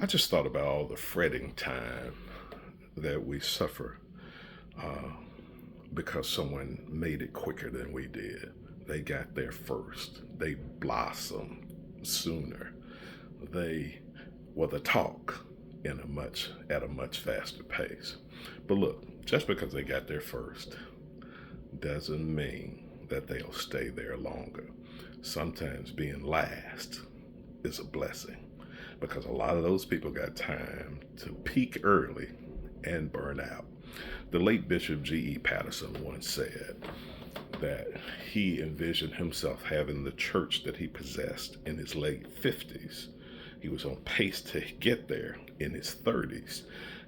I just thought about all the fretting time that we suffer uh, because someone made it quicker than we did. They got there first. They blossomed sooner. They were the talk at a much faster pace. But look, just because they got there first doesn't mean that they'll stay there longer. Sometimes being last is a blessing because a lot of those people got time to peak early and burn out. The late Bishop G.E. Patterson once said that he envisioned himself having the church that he possessed in his late 50s. He was on pace to get there in his 30s.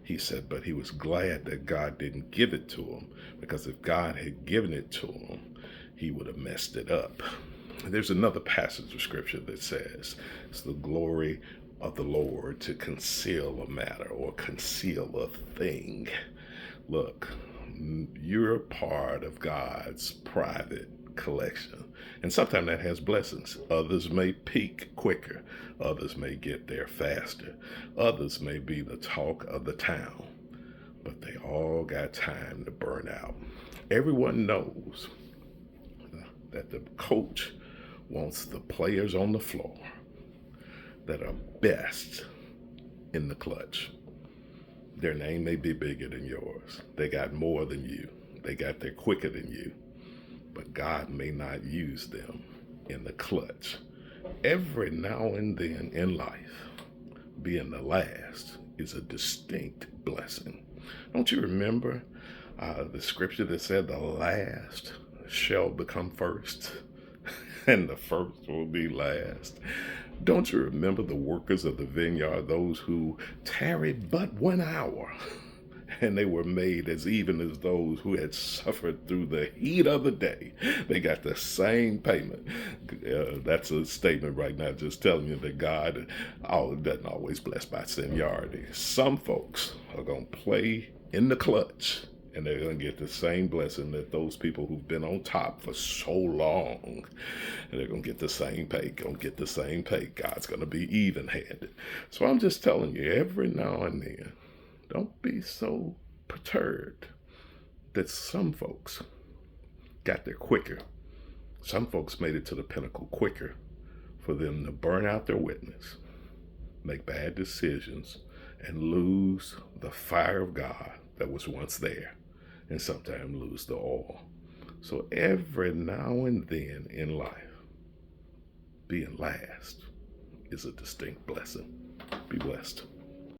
He said, but he was glad that God didn't give it to him, because if God had given it to him, he would have messed it up. There's another passage of scripture that says it's the glory of the Lord to conceal a matter or conceal a thing. Look, you're part of God's private collection. And sometimes that has blessings. Others may peak quicker. Others may get there faster. Others may be the talk of the town. But they all got time to burn out. Everyone knows that the coach wants the players on the floor that are best in the clutch. Their name may be bigger than yours. They got more than you. They got there quicker than you. But God may not use them in the clutch. Every now and then in life, being the last is a distinct blessing. Don't you remember the scripture that said the last shall become first and the first will be last? Don't you remember the workers of the vineyard, those who tarried but 1 hour, and they were made as even as those who had suffered through the heat of the day? They got the same payment. That's a statement right now, just telling you that God doesn't always bless by seniority. Some folks are going to play in the clutch, and they're going to get the same blessing that those people who've been on top for so long, and they're going to get the same pay, God's going to be even-handed. So I'm just telling you, every now and then, don't be so perturbed that some folks got there quicker. Some folks made it to the pinnacle quicker for them to burn out their witness, make bad decisions, and lose the fire of God that was once there, and sometimes lose the oil. So every now and then in life, being last is a distinct blessing. Be blessed.